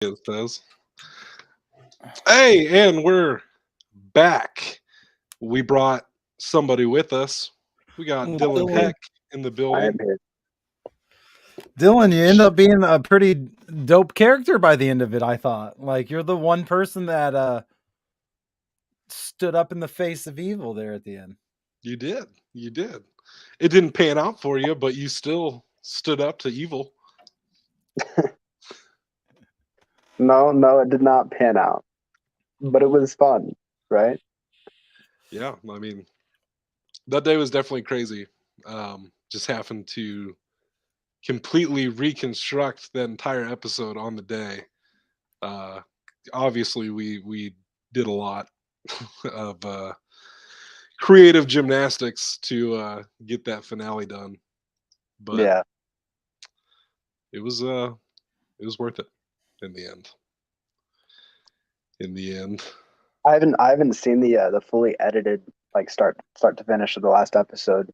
It says. Hey, and we're back. We brought somebody with us. We got Dylan Dylan. Peck in the I am building. here. Dylan, you end up being a pretty dope character by the end of it, I thought. Like, you're the one person that stood up in the face of evil there at the end. You did. You did. It didn't pan out for you, but you still stood up to evil. No, it did not pan out, but it was fun, right? Yeah, I mean, that day was definitely crazy. Just happened to completely reconstruct the entire episode on the day. Uh, Obviously, we did a lot of creative gymnastics to get that finale done, but Yeah, it was worth it in the end. In the end, I haven't seen the fully edited like start to finish of the last episode.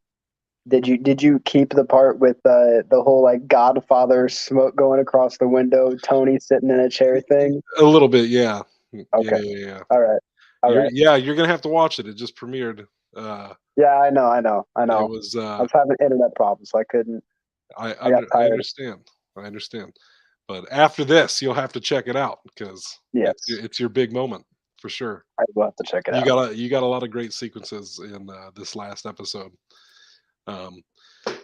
Did you keep the part with the whole like Godfather smoke going across the window, Tony sitting in a chair thing? a little bit, yeah, yeah, Okay, yeah, yeah. all right, all right. You're gonna have to watch it. It just premiered. Yeah, I know. It I was. was having internet problems, so I couldn't. I got I tired. understand. I understand. But after this, you'll have to check it out because Yes, it's your big moment for sure. I will have to check it out. You got a lot of great sequences in this last episode. Um,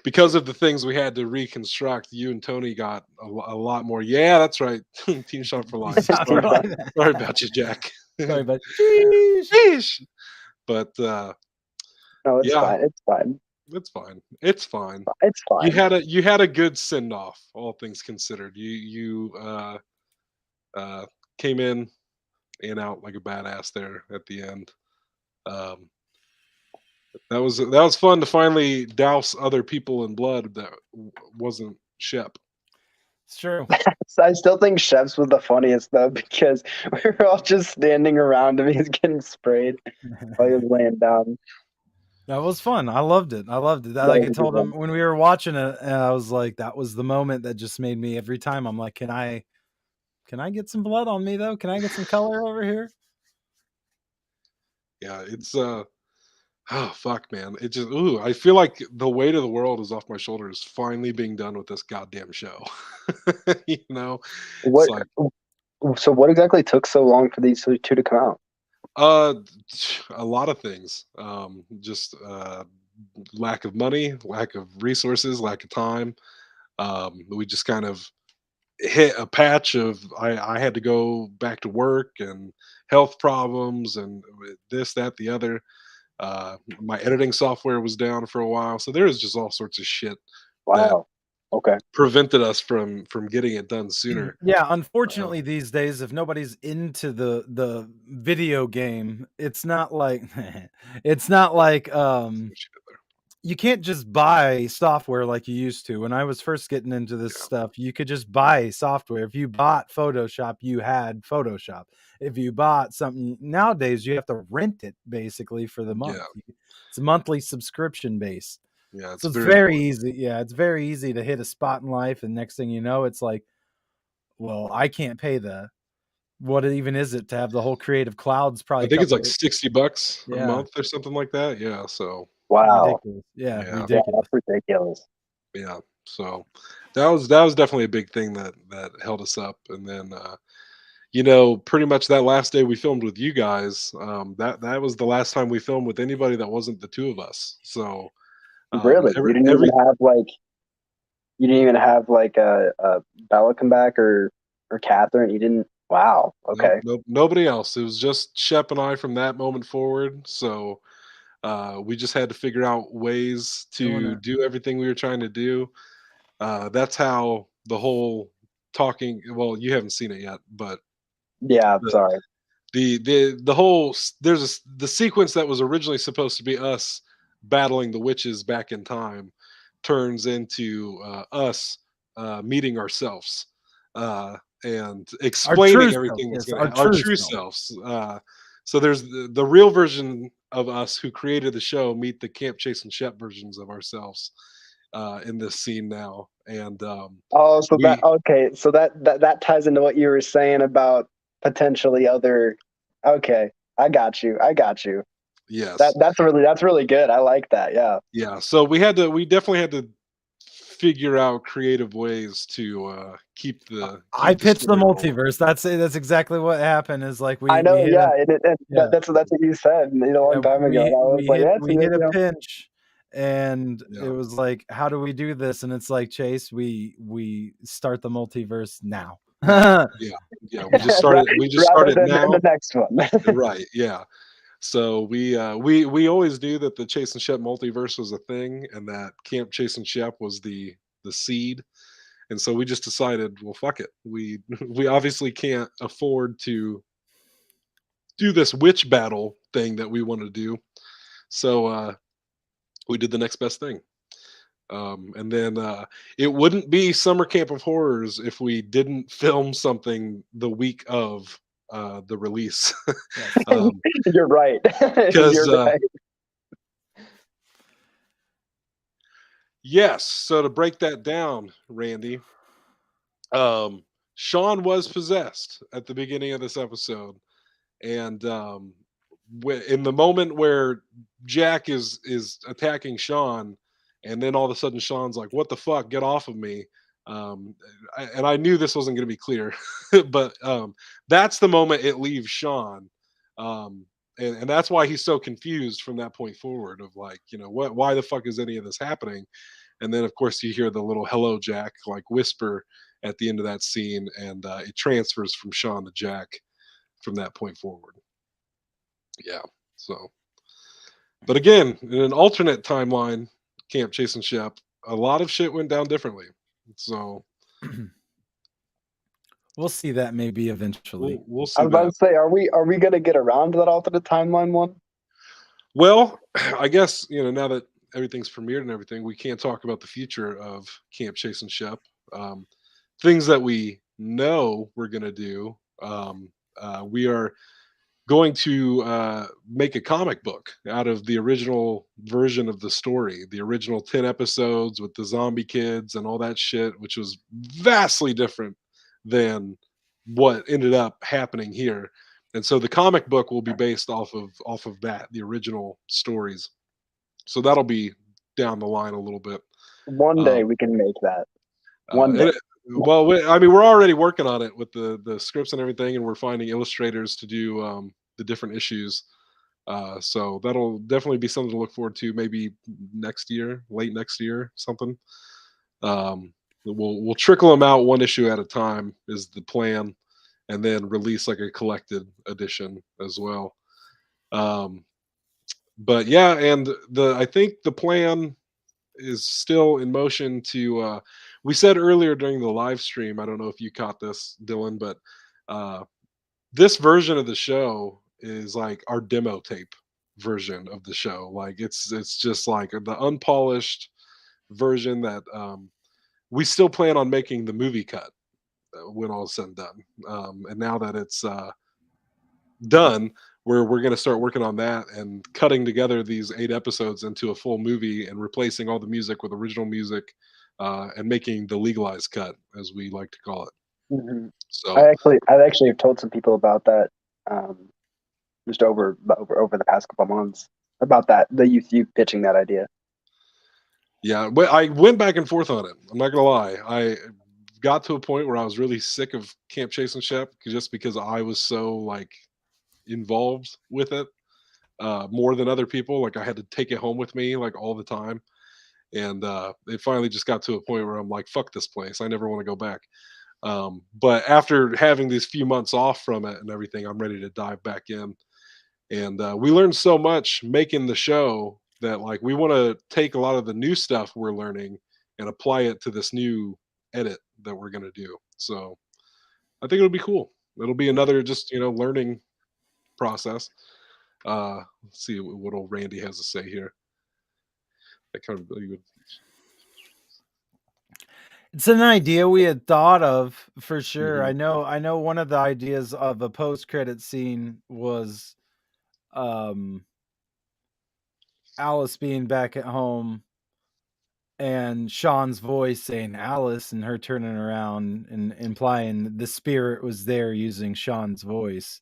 because of the things we had to reconstruct, you and Tony got a lot more. Yeah, that's right. Team Shot for Life. Sorry about you, Jack. Sorry, but Sheesh. But No, it's yeah, fine. It's fine. it's fine. It's fine. It's fine. You had a good send off, all things considered. You came in and out like a badass there at the end. Um, that was fun to finally douse other people in blood that wasn't Shep. it's true. So I still think Chef's was the funniest though because we were all just standing around him. He's getting sprayed while he was laying down. That was fun. I loved it. Like I was told good him when we were watching it, and I was like, that was the moment that just made me every time. I'm like, can I get some blood on me though? Can I get some color over here? Yeah, it's oh fuck, man! It just I feel like the weight of the world is off my shoulders. Finally being done with this goddamn show. You know, it's What? like So what exactly took so long for these two to come out? uh, a lot of things. Just lack of money, lack of resources, lack of time. We just kind of hit a patch of I had to go back to work and health problems and this, that, the other. My editing software was down for a while, so there was just all sorts of shit that Wow. Okay. prevented us from getting it done sooner. Yeah, Uh, unfortunately these days, if nobody's into the video game, it's not like it's not like you can't just buy software like you used to. When I was first getting into this stuff, you could just buy software. If you bought Photoshop, you had Photoshop. If you bought something nowadays, you have to rent it basically for the month. yeah, It's a monthly subscription base. yeah, it's So it's very very important. easy. Yeah, it's very easy to hit a spot in life, and next thing you know, it's like, well, I can't pay the what even is it to have the whole Creative Cloud's I probably think it's like couple. $60 a Yeah, month or something like that. Yeah, so Wow. ridiculous. Yeah, yeah, Yeah, ridiculous. that's ridiculous. yeah. So that was definitely a big thing that held us up. And then you know, pretty much that last day we filmed with you guys, that was the last time we filmed with anybody that wasn't the two of us. So Really? every You didn't even have like a Bella come back or Catherine. You didn't. Wow. nope, Okay. nope, nobody else. It was just Shep and I from that moment forward. So we just had to figure out ways Doing to it. do everything we were trying to do. That's how the whole talking. Well, you haven't seen it yet, but Yeah. the Sorry. the whole the sequence that was originally supposed to be us battling the witches back in time turns into us meeting ourselves and Our true explaining self. everything that's Yes, going to our happen, our true true self. selves. So there's the real version of us who created the show meet the Camp Chase and Shep versions of ourselves in this scene now, and Oh, so we that ties into what you were saying about potentially other. Okay, I got you. I got you. yes, That's really good. I like that. Yeah. yeah. So we definitely had to figure out creative ways to I keep the pitched the story rolling. multiverse. That's exactly what happened. Is like I we know, hit a yeah, and yeah that's what you said a yeah long time ago, and I was like, yeah, we hit a know, pinch, and it Yeah, was like, how do we do this? And it's like, Chase, we start the multiverse now. now, yeah, yeah. We just rather started than the now. next one. Right, yeah. So we always knew that the Chase and Shep multiverse was a thing, and that Camp Chase and Shep was the seed. And so we just decided, well, fuck it. We we obviously can't afford to do this witch battle thing that we want to do. So we did the next best thing. And then it wouldn't be Summer Camp of Horrors if we didn't film something the week of the release. Yes. You're right. Because You're right. yes, so to break that down, Randy, um, Sean was possessed at the beginning of this episode, and in the moment where Jack is attacking Sean, and then all of a sudden Sean's like, "What the fuck? Get off of me!" Um, and I knew this wasn't going to be clear, but that's the moment it leaves Sean, and that's why he's so confused from that point forward. Of like, what? Why the fuck is any of this happening? And then of course you hear the little "Hello, Jack" like whisper at the end of that scene, and it transfers from Sean to Jack from that point forward. Yeah. So, but again, in an alternate timeline, Camp Chase and Shep, a lot of shit went down differently. So We'll see that maybe eventually. we'll I see was about that. to say, are we gonna get around to that alternate timeline one? Well, I guess now that everything's premiered and everything, we can't talk about the future of Camp Chase and Shep. Um, Things that we know we're gonna do. We are going to make a comic book out of the original version of the story, the original 10 episodes with the zombie kids and all that shit, which was vastly different than what ended up happening here. And so the comic book will be based off of that, the original stories. So that'll be down the line a little bit. One Um, day we can make that. uh, One and day. it, well, I mean, we're already working on it with the scripts and everything, and we're finding illustrators to do the different issues. So that'll definitely be something to look forward to. Maybe next year, late next year, something. We'll trickle them out one issue at a time is the plan, and then release like a collected edition as well. Um, but yeah, and the I think the plan is still in motion to we said earlier during the live stream, I don't know if you caught this, Dylan, but uh this version of the show is like our demo tape version of the show. Like it's just like the unpolished version that we still plan on making the movie cut when all is said and done. And now that it's done, we're going to start working on that and cutting together these 8 episodes into a full movie and replacing all the music with original music, and making the legalized cut, as we like to call it. Hmm. So I actually have told some people about that, um, just over the past couple months about that. The you pitching that idea. yeah, but I went back and forth on it. I'm not gonna lie. I got to a point where I was really sick of Camp Chase and Shep just because I was so like involved with it, more than other people. Like I had to take it home with me like all the time. And it finally just got to a point where I'm like, fuck this place. I never want to go back. But after having these few months off from it and everything, I'm ready to dive back in. And we learned so much making the show that like we want to take a lot of the new stuff we're learning and apply it to this new edit that we're going to do. So I think it'll be cool. It'll be another just learning process. Let's see what old Randy has to say here. That kind of It's an idea we had thought of for sure. Mhm. I know one of the ideas of a post credit scene was um Alice being back at home and Sean's voice saying Alice and her turning around and implying the spirit was there using Sean's voice.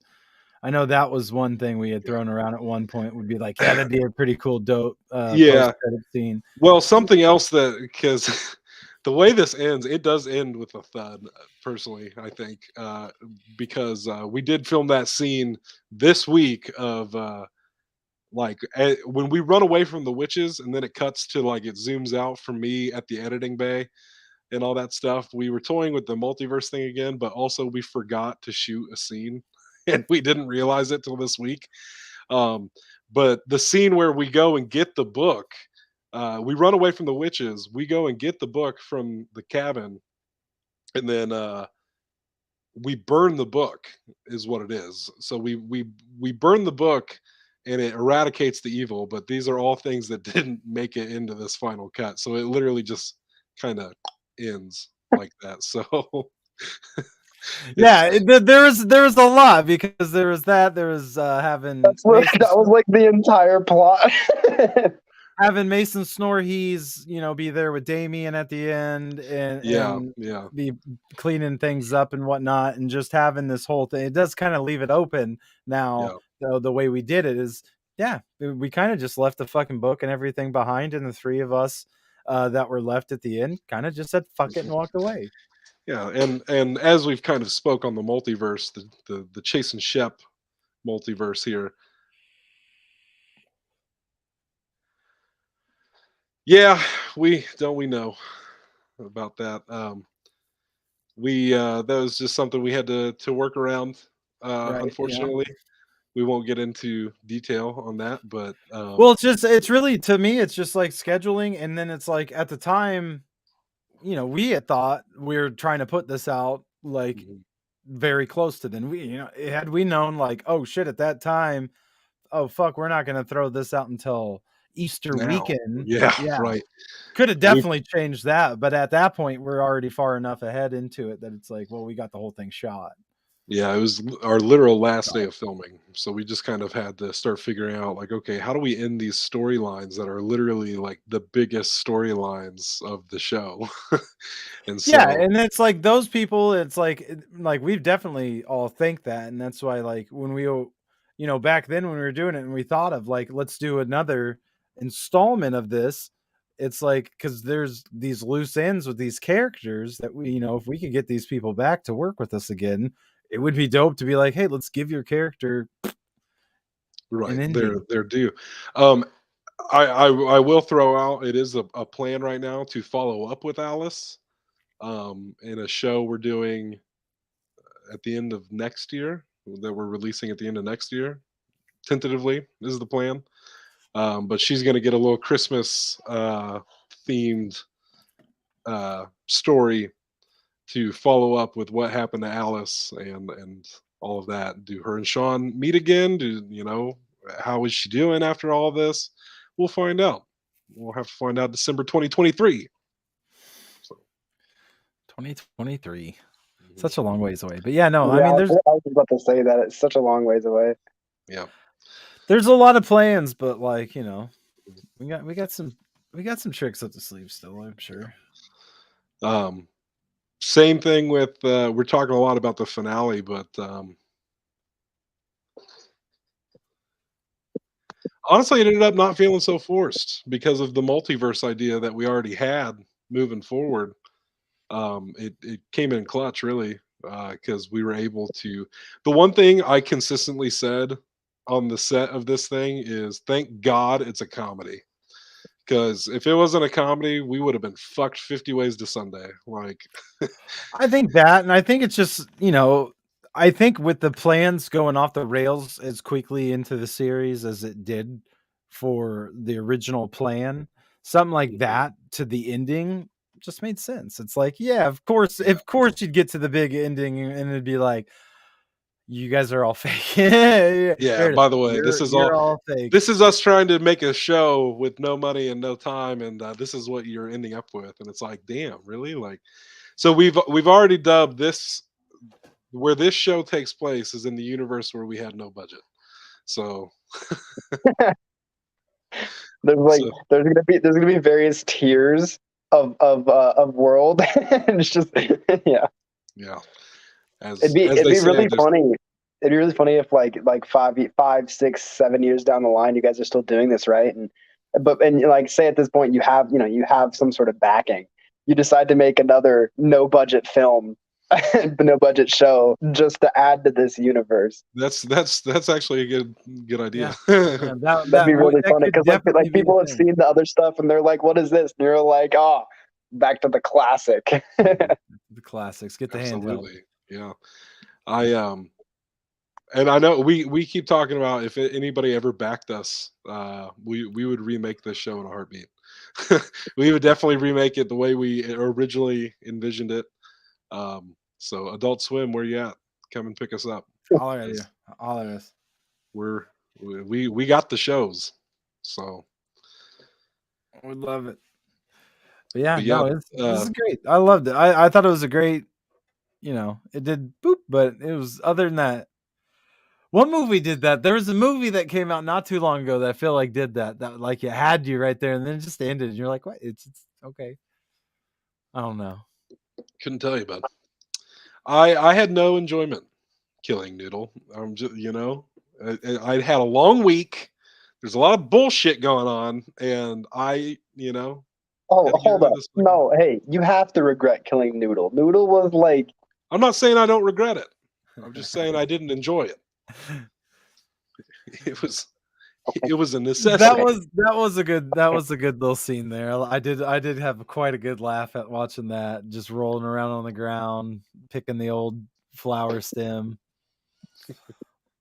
I know that was one thing we had thrown around at one point would be like, yeah, that'd be a pretty cool dope Yeah. post-credit scene. Well, something else that because the way this ends, it does end with a thud. Personally, I think because we did film that scene this week of when we run away from the witches, and then it cuts to like it zooms out from me at the editing bay and all that stuff. We were toying with the multiverse thing again, but also we forgot to shoot a scene, and we didn't realize it till this week. Um, but the scene where we go and get the book, we run away from the witches. We go and get the book from the cabin, and then we burn the book. Is what it is. So we burn the book, and it eradicates the evil. But these are all things that didn't make it into this final cut. So it literally just kind of ends like that. So Yeah, there was a lot because there was having That Mason was like the entire plot. Mason Snorhees, be there with Damien at the end and be cleaning things up and whatnot, and just having this whole thing. It does kind of leave it open now. The way we did it is, we kind of just left the fucking book and everything behind, and the three of us that were left at the end kind of just said fuck it and walked away. Yeah, and as we've kind of spoke on the multiverse, the Chase and Shep multiverse here. Yeah, we know about that. That was just something we had to work around. Right, unfortunately, we won't get into detail on that, but well, it's really, to me, it's just like scheduling, and then it's like at the time, we had thought we were trying to put this out like very close to then. Had we known like, oh shit, at that time, oh fuck, we're not going to throw this out until Easter weekend. Yeah, right. Could have definitely changed that, but at that point, we're already far enough ahead into it that it's like, well, we got the whole thing shot. Yeah, it was our literal last day of filming. So we just kind of had to start figuring out like, okay, how do we end these storylines that are literally like the biggest storylines of the show? And so and it's like those people, it's like we've definitely all think that, and that's why like when we back then when we were doing it and we thought of like, let's do another installment of this, it's like because there's these loose ends with these characters that we, if we could get these people back to work with us again, it would be dope to be like, hey, let's give your character they're due. I will throw out, it is a plan right now to follow up with Alice in a show we're doing at the end of next year, that we're releasing at the end of next year. Tentatively, this is the plan. But she's going to get a little Christmas themed story to follow up with what happened to Alice and all of that. Do her and Sean meet again? How is she doing after all this? We'll find out. We'll have to find out December 2023. So 2023. Such a long ways away. But I mean, I was about to say that it's such a long ways away. Yeah. There's a lot of plans, but like, we got some tricks up the sleeve still, I'm sure. Same thing with we're talking a lot about the finale, but honestly, it ended up not feeling so forced because of the multiverse idea that we already had moving forward. It came in clutch, really, because we were able to. The one thing I consistently said on the set of this thing is, thank God it's a comedy. Because if it wasn't a comedy, we would have been fucked 50 ways to Sunday. Like, I think that, and I think it's just, I think with the plans going off the rails as quickly into the series as it did for the original plan, something like that to the ending just made sense. It's like, of course you'd get to the big ending and it'd be like, you guys are all fake. By the way, this is all fake. This is us trying to make a show with no money and no time, and this is what you're ending up with. And it's like, damn, really? Like, so we've already dubbed this, where this show takes place is in the universe where we had no budget. So there's gonna be various tiers of world. And it's just yeah. Yeah. It'd As they be say, really there's funny. It'd be really funny if like 5, 6, 7 years down the line, you guys are still doing this, right? And like say at this point you have some sort of backing. You decide to make another no budget film, no budget show just to add to this universe. that's actually a good idea. Yeah, yeah, that That'd be really that funny could because definitely like be a people have thing. seen the other stuff and they're like, "What is this?" And you're like, "Oh, back to the classic." The classics. Get the handheld. Absolutely. Yeah. I and I know we keep talking about if anybody ever backed us, we would remake this show in a heartbeat. We would definitely remake it the way we originally envisioned it. So Adult Swim, where you at? Come and pick us up. All of you. 'Cause All of us. we're we got the shows. So, We love it. But yeah, but yeah, no, this is great. I loved it. I thought it was a great, it did boop, but it was other than that. What movie did that? There was a movie that came out not too long ago that I feel like did that. That like it had you right there and then it just ended. And you're like, what? It's okay. I don't know. couldn't tell you, bud. I had no enjoyment killing Noodle. I'm just I had a long week. There's a lot of bullshit going on, and I Oh, had to get hold rid up. of this fucking. No, hey, you have to regret killing Noodle. Noodle was like, I'm not saying I don't regret it. I'm just saying I didn't enjoy it. It was it was a necessity. That was a good little scene there. I did have quite a good laugh at watching that, just rolling around on the ground, picking the old flower stem.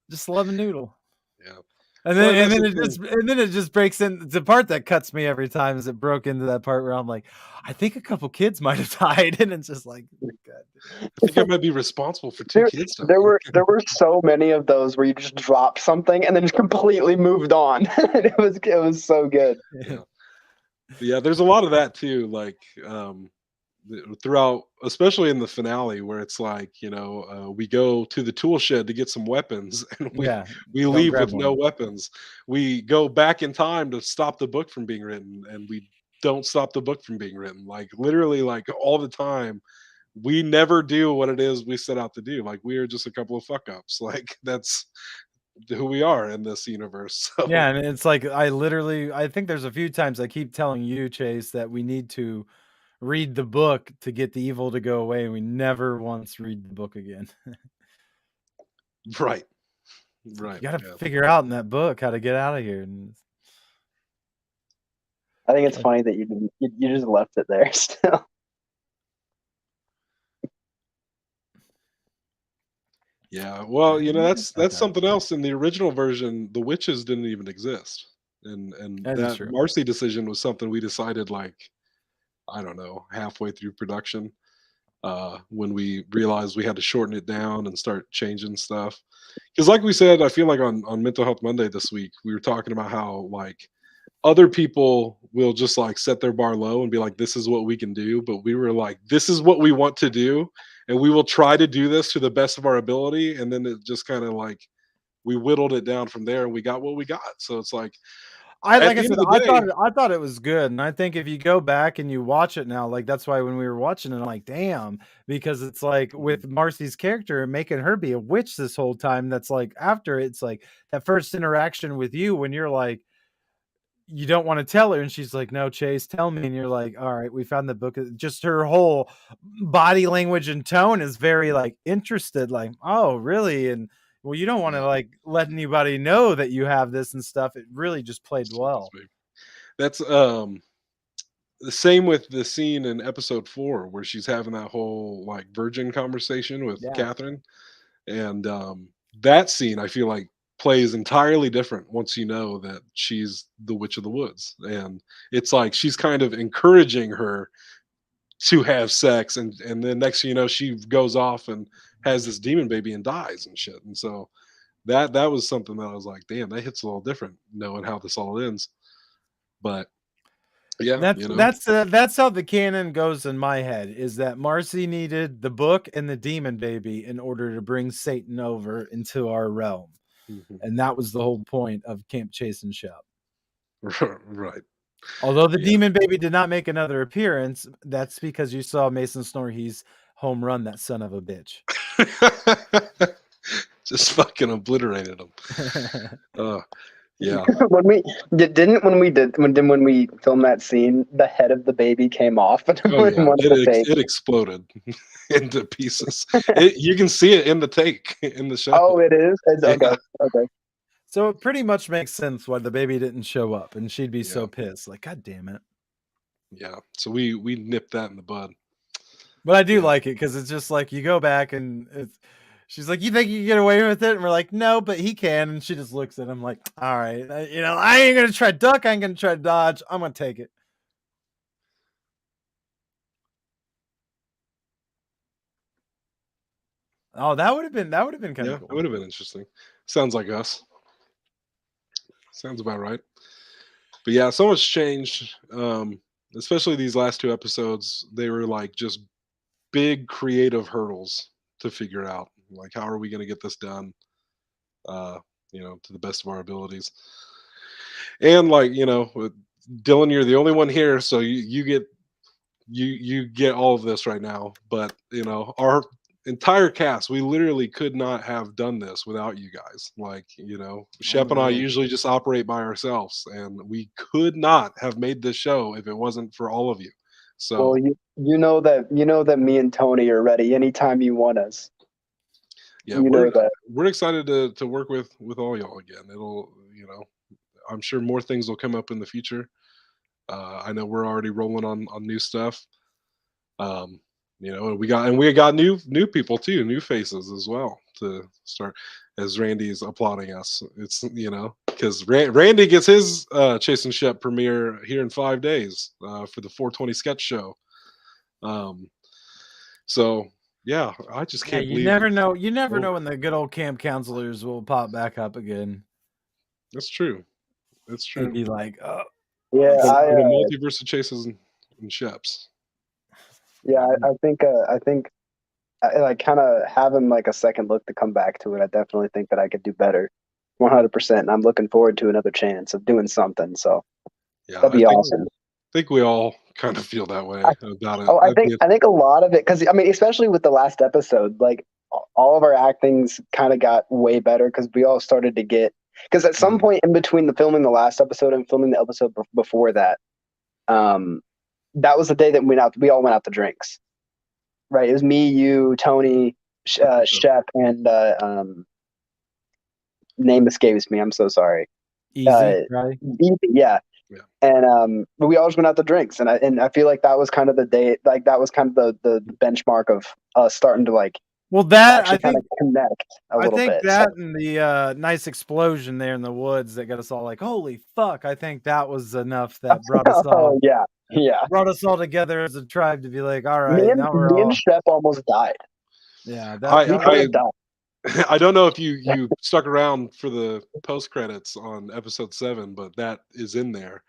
Just loving Noodle. Yeah. And Well, then and and that's then the it thing. just breaks in the part that cuts me every time is it broke into that part where I'm like, I think a couple kids might have died, and it's just like, God. I think I might be responsible for two kids dying. there were so many of those where you just dropped something and then just completely moved on. It was so good. Yeah. Yeah, there's a lot of that too, like throughout, especially in the finale, where it's like we go to the tool shed to get some weapons, and Yeah, we don't leave grab with no one. weapons. We go back in time to stop the book from being written, and we don't stop the book from being written. Like literally, like all the time, we never do what it is we set out to do. Like we are just a couple of fuck ups. Like that's who we are in this universe. So Yeah, and it's like I think there's a few times I keep telling you, Chase, that we need to read the book to get the evil to go away, and we never once read the book again. right, It's like right, you got to yeah. figure out in that book how to get out of here. And I think it's funny that you just left it there still. Yeah, well, that's okay, something else. In the original version, the witches didn't even exist, and that is that true. Marcy decision was something we decided like I don't know halfway through production when we realized we had to shorten it down and start changing stuff. Because, like we said, I feel like on Mental Health Monday this week, we were talking about how like other people will just like set their bar low and be like, this is what we can do. But we were like, this is what we want to do. And we will try to do this to the best of our ability. And then it just kind of like we whittled it down from there and we got what we got. So it's like I at like I the end said, of the day, I thought it was good, and I think if you go back and you watch it now, like that's why when we were watching it, I'm like, damn, because it's like with Marcy's character and making her be a witch this whole time. That's like after it's like that first interaction with you when you're like, you don't want to tell her, and she's like, no, Chase, tell me, and you're like, all right, we found the book. Just her whole body language and tone is very like interested, like, oh, really, and well, you don't want to yeah, like let anybody know that you have this and stuff. It really just played well. that's the same with the scene in episode 4 where she's having that whole like virgin conversation with Yeah. Catherine. And that scene I feel like plays entirely different once you know that she's the witch of the woods. And it's like she's kind of encouraging her to have sex, and then next thing you know, she goes off and has this demon baby and dies and shit. And so that was something that I was like, damn, that hits a little different knowing how this all ends. But yeah, That's how the canon goes in my head, is that Marcy needed the book and the demon baby in order to bring Satan over into our realm. Mhm. And that was the whole point of Camp Chase and Shep. Right. Although the demon baby did not make another appearance, that's because you saw Mason Snorhe's home run that son of a bitch. Just fucking obliterated him. Yeah. when we filmed that scene, the head of the baby came off in Oh yeah, one of the takes. it exploded into pieces. You can see it in the take in the show. Oh, it is. Yeah. Okay. So it pretty much makes sense why the baby didn't show up, and she'd be so Yeah. pissed. Like, God damn it. Yeah. So we nipped that in the bud. But I do Yeah. like it because it's just like you go back and she's like, "You think you can get away with it?" And we're like, "No, but he can." And she just looks at him like, "All right, I ain't gonna try duck. I ain't gonna try dodge. I'm gonna take it." Oh, that would have been kind Yeah, of it cool. would have been interesting. Sounds like us. Sounds about right. But yeah, so much changed. Especially these last two episodes, they were like just big creative hurdles to figure out. Like, how are we going to get this done? To the best of our abilities. And like, with Dylan, you're the only one here, so you get you get all of this right now. But our entire cast, we literally could not have done this without you guys. Like, Shep and I usually just operate by ourselves, and we could not have made this show if it wasn't for all of you. So Well, you know that me and Tony are ready anytime you want us. yeah, You know that. we're excited to work with all y'all again. It'll I'm sure more things will come up in the future. I know we're already rolling on new stuff. And we got new people too, new faces as well to start. As Randy's applauding us, it's because Randy gets his Chasing Shep premiere here in 5 days for the 420 sketch show. So yeah, I just can't you believe never know. You never over. know when the good old camp counselors will pop back up again. That's true. That's And true. be like, "Oh, Yeah, let's For the multiverse of Chases and Sheps. I think like kind of having like a second look to come back to it. I definitely think that I could do better, 100%. And I'm looking forward to another chance of doing something. So Yeah, that'd be awesome. think we all kind of feel that way I, about it. oh, I think a lot of it, because I mean, especially with the last episode, like all of our actings kind of got way better because we all started to get. Because at some point in between the filming the last episode and filming the episode before that, that was the day that we all went out to drinks. Right, it was me, you, Tony, Shep, and name escapes me. I'm so sorry. easy, right?" Yeah. Yeah. And but we always went out to drinks, and I feel like that was kind of the day, like that was kind of the benchmark of us starting to like Well, that actually kind of connect a little bit. that and the nice explosion there in the woods that got us all like, "Holy fuck!" I think that was enough that brought us all Oh yeah. together as a tribe to be like, "All Me right, and now we're me and all." Shep almost died. Yeah, We almost died. I don't know if you stuck around for the post credits on episode 7, but that is in there.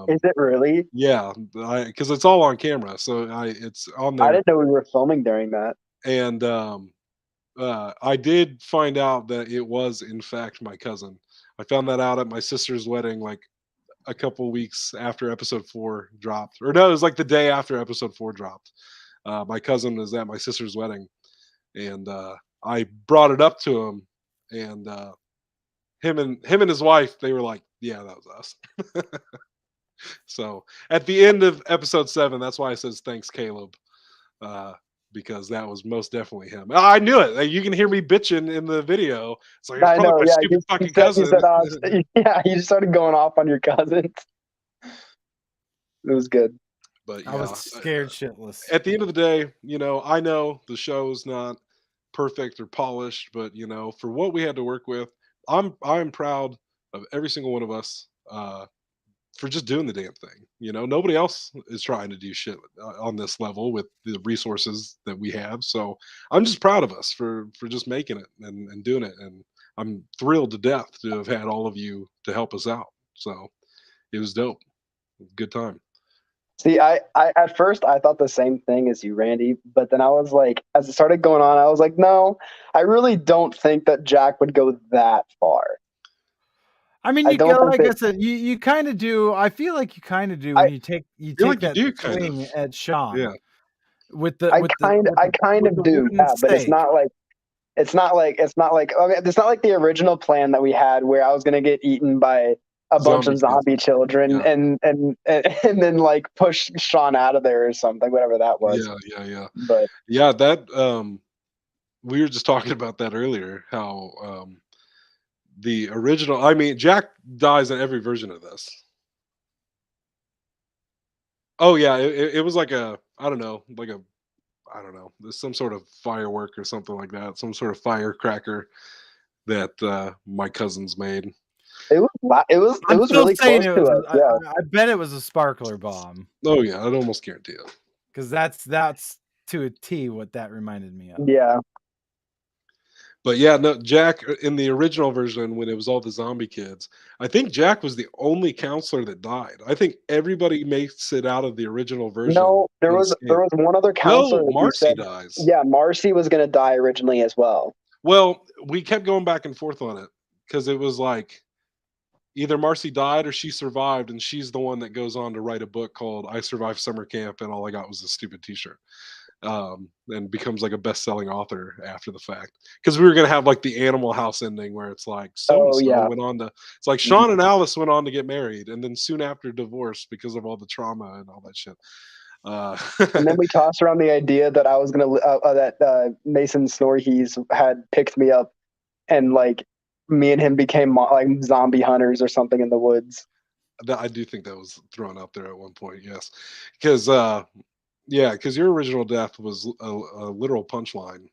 Is it really? Yeah, because it's all on camera, so it's on I there. didn't know we were filming during that. And I did find out that it was in fact my cousin. I found that out at my sister's wedding, like a couple weeks after episode 4 dropped, or no, it was like the day after episode 4 dropped. My cousin was at my sister's wedding, and I brought it up to him, and him and his wife, they were like, "Yeah, that was us." So at the end of episode 7, that's why it says thanks, Caleb, because that was most definitely him. I knew it. Like, you can hear me bitching in the video. It's like, it's I probably know. my Yeah, stupid fucking you cousin. said, yeah, you just started going off on your cousins. It was good. But I yeah, was scared shitless. at the end of the day, I know the show's not perfect or polished, but for what we had to work with, I'm proud of every single one of us for just doing the damn thing. Nobody else is trying to do shit on this level with the resources that we have. So I'm just proud of us for just making it and doing it. And I'm thrilled to death to have had all of you to help us out. So it was dope. Good time. See, I at first I thought the same thing as you, Randy, but then I was like, as it started going on, I was like, no, I really don't think that Jack would go that far. I mean, I don't think like I that said, you kind of do. I feel like you kind of do I when you take feel like you that do kind of. swing at Sean Yeah. I kind with of the do, wooden yeah, but stake. it's not like I mean, it's not like the original plan that we had where I was gonna get eaten by a bunch Zombie of kids. zombie children Yeah. and then like push Sean out of there or something, whatever that was. Yeah. But Yeah, that we were just talking about that earlier, how the original, I mean, Jack dies in every version of this. Oh yeah, it was like a, I don't know, like a, I don't know, there's some sort of firework or something like that, some sort of firecracker that my cousins made. it I'm was still really saying close it to was. us. Yeah. I bet it was a sparkler bomb Oh yeah, I'd almost guarantee it. because that's to a T what that reminded me of. Yeah. But yeah, no, Jack in the original version when it was all the zombie kids, I think Jack was the only counselor that died. I think everybody makes it out of the original version No, there unscathed. was one other counselor No, that you Marcy said, dies. yeah, Marcy was gonna die originally as well. Well, we kept going back and forth on it because it was like either Marcy died or she survived, and she's the one that goes on to write a book called "I Survived Summer Camp," and all I got was a stupid T-shirt, and becomes like a best-selling author after the fact. Because we were gonna have like the Animal House ending where it's like so and Oh so yeah. went on to, it's like Mhm. Sean and Alice went on to get married, and then soon after divorced because of all the trauma and all that shit. Uh, And then we tossed around the idea that I was gonna that Mason Snorhees had picked me up, and like me and him became like zombie hunters or something in the woods. I do think that was thrown out there at one point, yes, because yeah, because your original death was a literal punchline.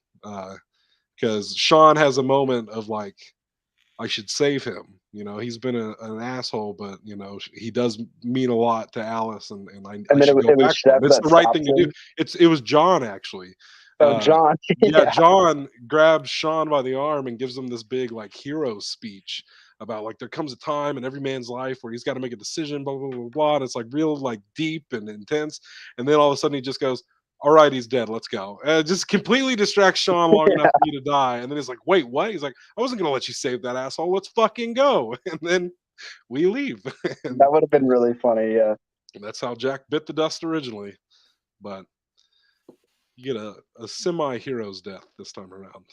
Because Sean has a moment of like, I should save him. You know, he's been an asshole, but you know, he does mean a lot to Alice, and I And then should go it was back for him. Shep It's that the right thing stops to do. him. It was John actually. Oh, Uh, John. yeah, Yeah. John grabs Sean by the arm and gives him this big like hero speech about like there comes a time in every man's life where he's got to make a decision, blah blah blah blah. And it's like real like deep and intense. And then all of a sudden he just goes, "All right, he's dead. Let's go." Just completely distracts Sean long enough for you to die. And then he's like, "Wait, what?" He's like, "I wasn't gonna let you save that asshole. Let's fucking go." And then we leave. and, That would have been really funny. Yeah. and that's how Jack bit the dust originally. But you get a semi-hero's death this time around.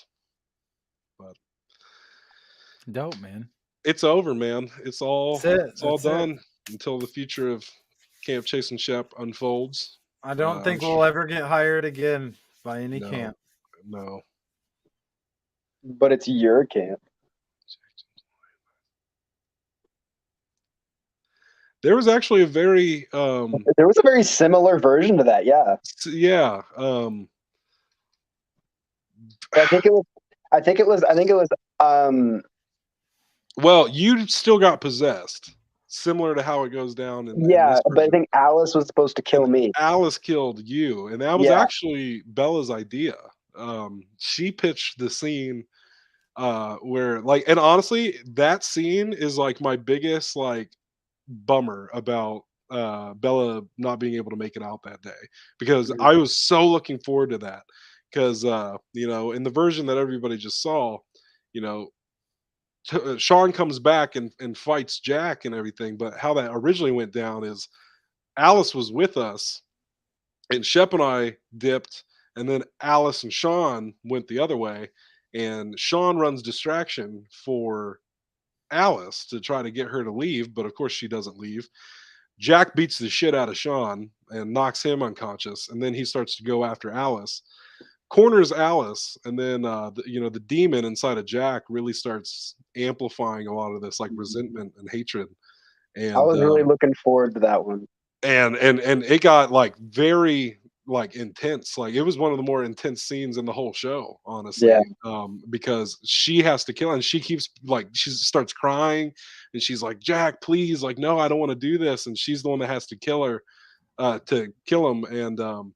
But Dope, man. it's over, man. That's it. It's all That's it. done until the future of Camp Chase and Shep unfolds. I don't I'm think sure. we'll ever get hired again by any No, camp. no. But it's your camp. There was actually a very There was a very similar version to that. Yeah. yeah, But I think it was. I think it was. I think it was. well, you still got possessed, similar to how it goes down in Yeah, this but I version. think Alice was supposed to And kill me. Alice killed you, and that was Yeah. actually Bella's idea. She pitched the scene where like, and honestly that scene is like my biggest like bummer about Bella not being able to make it out that day, because Mhm. I was so looking forward to that, because you know, in the version that everybody just saw, you know, Sean comes back and fights Jack and everything, but how that originally went down is Alice was with us and Shep and I dipped, and then Alice and Sean went the other way, and Sean runs distraction for Alice to try to get her to leave, but of course she doesn't leave. Jack beats the shit out of Sean and knocks him unconscious, and then he starts to go after Alice, corners Alice, and then you know, the demon inside of Jack really starts amplifying a lot of this like resentment and hatred, I and was really looking forward to that one. and it got like very like intense. Like it was one of the more intense scenes in the whole show, Yeah. honestly, because she has to kill, and she keeps like, she starts crying and she's like, "Jack, please, like, no, I don't want to do this," and she's the one that has to kill her, to kill him, and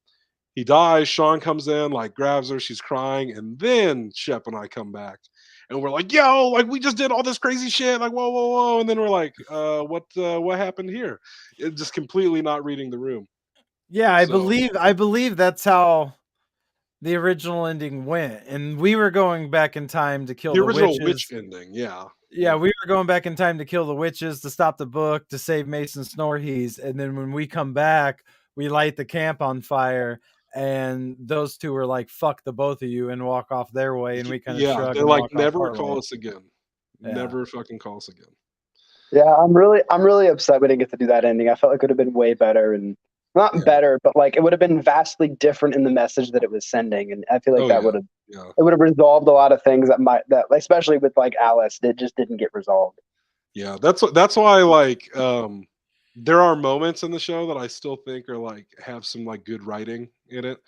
he dies. Sean comes in, like grabs her, she's crying, and then Shep and I come back, and we're like, "Yo, like we just did all this crazy shit, like whoa, whoa, whoa," and then we're like, what happened here?" It just completely not reading the room. Yeah, So I believe that's how the original ending went, and we were going back in time to kill the the original witch witches. ending, yeah, Yeah, we were going back in time to kill the witches, to stop the book, to save Mason Snorhees, and then when we come back, we light the camp on fire, and those two are like, "Fuck the both of you," and walk off their way, and we kind of Yeah, shrug they're and like, walk off never our call way. us again. Yeah. Never fucking call us again. Yeah, I'm really upset we didn't get to do that ending. I felt like it would have been way better, and not better, but like it would have been vastly different in the message that it was sending. And I feel like that would have it would have resolved a lot of things that especially with like Alice, that just didn't get resolved. Yeah, that's why like there are moments in the show that I still think are like have some like good writing in it.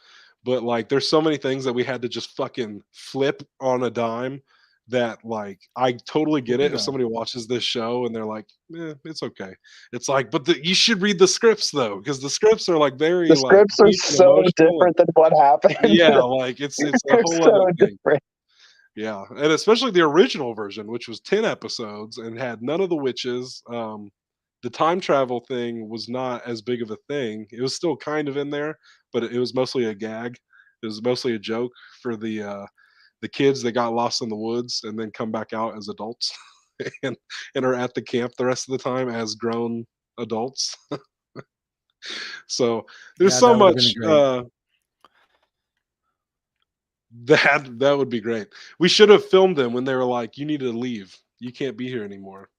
But like there's so many things that we had to just fucking flip on a dime that like I totally get it if somebody watches this show and they're like, it's okay. It's like, but you should read the scripts though, because the scripts are like very The like scripts are deep and so emotional different than what happened. yeah, like it's a They're whole so other thing. different. Yeah, and especially the original version, which was 10 episodes and had none of the witches. The time travel thing was not as big of a thing. It was still kind of in there, but it was mostly a gag. It was mostly a joke for the kids that got lost in the woods and then come back out as adults and are at the camp the rest of the time as grown adults. So there's so much that would be great. We should have filmed them when they were like, "You need to leave. You can't be here anymore."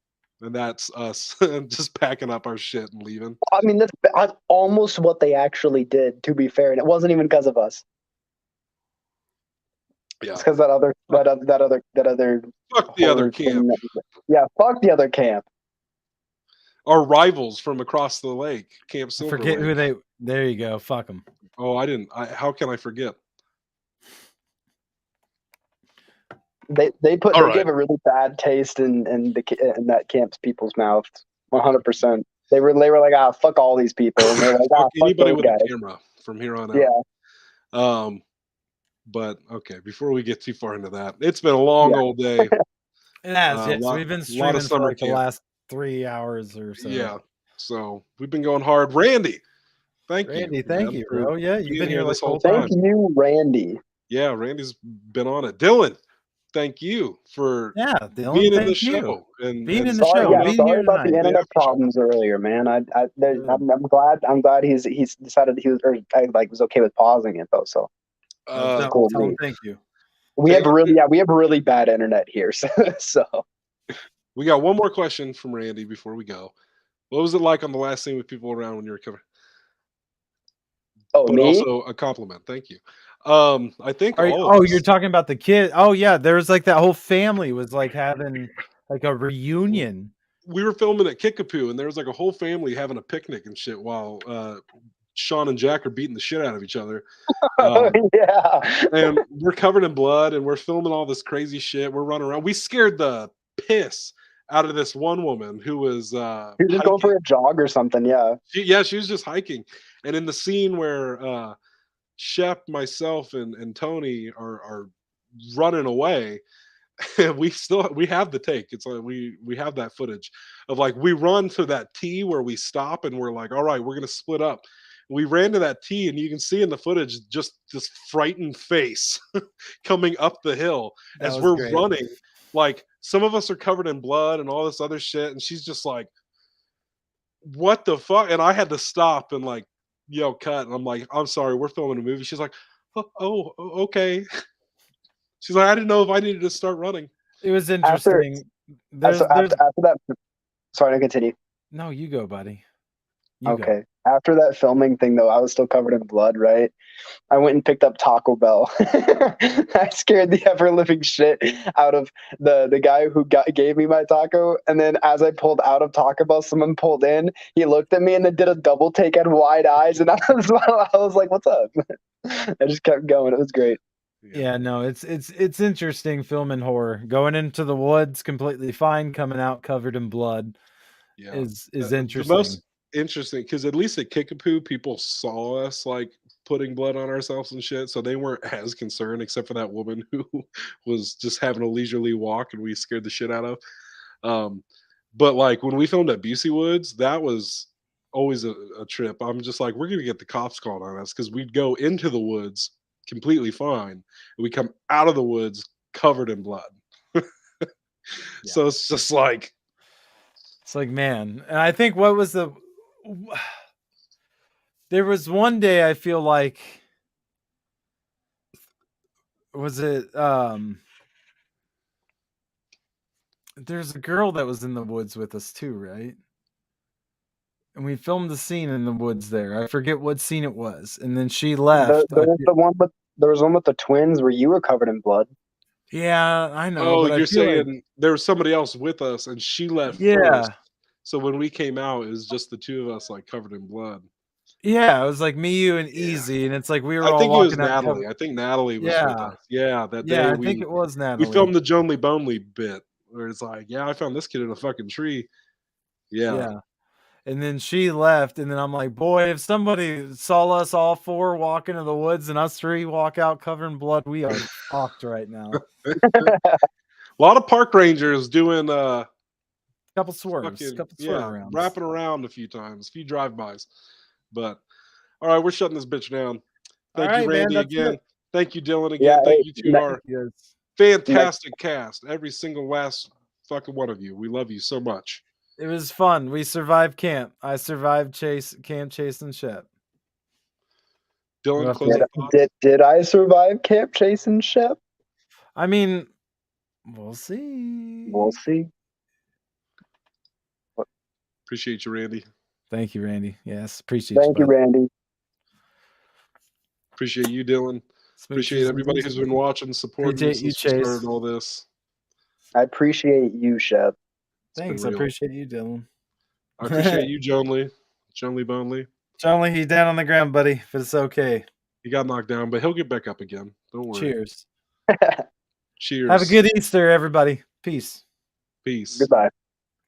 And that's us just packing up our shit and leaving. I mean, that's almost what they actually did, to be fair, and it wasn't even because of us. Yeah, it's because that other. Fuck the other camp. Yeah, fuck the other camp. Our rivals from across the lake, Camp Silver Forget Lake. who they. There you go. Fuck them. Oh, I didn't. How can I forget? They gave a really bad taste in that camp's people's mouths. 100%. They were like, fuck all these people, and they're like, fuck anybody fuck with guys. a camera from here on out. Yeah. But okay, before we get too far into that, it's been a long old day. It has, yes. We've been streaming for like the last 3 hours or so. Yeah. So we've been going hard. Randy, thank you. Randy, thank you, bro. Yeah, you've been here this like whole time. Thank you, Randy. Yeah, Randy's been on it. Dylan, thank you for being in the show and being in the show. Yeah, sorry about the internet problems earlier, man. I'm glad he's decided he was okay with pausing it though. So cool. Thank you. We have really bad internet here, so we got one more question from Randy before we go. What was it like on the last scene with people around when you were covering? Oh, but me? Also a compliment. Thank you. I think you're talking about the kid. Oh yeah, there was like that whole family was like having like a reunion. We were filming at Kickapoo and there was like a whole family having a picnic and shit while Sean and Jack are beating the shit out of each other. Yeah. And we're covered in blood and we're filming all this crazy shit. We're running around. We scared the piss out of this one woman who was she was just going for a jog or something. Yeah. She was just hiking. And in the scene where Shep, myself, and Tony are running away, we have the take. It's like we have that footage of like we run to that T where we stop and we're like, all right, we're gonna split up. We ran to that T and you can see in the footage just this frightened face coming up the hill as we're running. Like some of us are covered in blood and all this other shit, and she's just like, what the fuck? And I had to stop and like yell cut, and I'm like, I'm sorry, we're filming a movie. She's like, oh okay. She's like, I didn't know if I needed to start running. It was interesting. After that, sorry to continue. No, you go, buddy. Okay. After that filming thing, though, I was still covered in blood, right? I went and picked up Taco Bell. I scared the ever-living shit out of the guy who gave me my taco. And then as I pulled out of Taco Bell, someone pulled in. He looked at me and then did a double take, had wide eyes. And I was like, what's up? I just kept going. It was great. Yeah, no, it's interesting filming horror. Going into the woods completely fine, coming out covered in blood is interesting. The most interesting, because at least at Kickapoo, people saw us like putting blood on ourselves and shit, so they weren't as concerned, except for that woman who was just having a leisurely walk and we scared the shit out of. But like when we filmed at Busey Woods, that was always a trip. I'm just like, we're gonna get the cops called on us, because we'd go into the woods completely fine and we come out of the woods covered in blood. So it's just like, it's like, man. And I think what was there was one day I feel like, was it there's a girl that was in the woods with us too, right? And we filmed the scene in the woods there. I forget what scene it was. And then she left. There was one with the twins where you were covered in blood. Yeah, I know. oh, But I you're feel saying like, there was somebody else with us and she left yeah. first. So when we came out, it was just the two of us like covered in blood. Yeah, it was like me, you, and Yeah. Easy, and it's like we were I all think it was walking out. Natalie. I think Natalie was with Yeah. us. Yeah, that Yeah, day I think it was we Natalie. filmed the Jonely Bonely bit where it's like, yeah, I found this kid in a fucking tree. Yeah. Yeah. And then she left, and then I'm like, boy, if somebody saw us all four walk into the woods and us three walk out covered in blood, we are fucked right now. A lot of park rangers doing Couple swerves, fucking, couple swerve yeah, rounds. wrapping around a few times, a few drive-bys. But all right, we're shutting this bitch down. Thank All you, right, man, Randy, that's again. it. Thank you, Dylan, again. Yeah, Thank hey, you to our Yes. fantastic cast. Every single last fucking one of you. We love you so much. It was fun. We survived camp. I survived camp chasing Shep. Dylan, Rough closing day. thoughts. Did I survive Camp Chasing Shep? I mean, we'll see. We'll see. Appreciate you, Randy. Thank you, Randy. Yes, appreciate Thank you, bud. Randy. Appreciate you, Dylan. Appreciate everybody who's been watching, supporting Appreciate you, since we Chase. started all this. I appreciate you, Shep. Thanks. I real. appreciate you, Dylan. I appreciate you, Jonely Bonely. Jonely, he's down on the ground, buddy, but it's okay. He got knocked down, but he'll get back up again. Don't worry. Cheers. Cheers. Have a good Easter, everybody. Peace. Peace. Goodbye.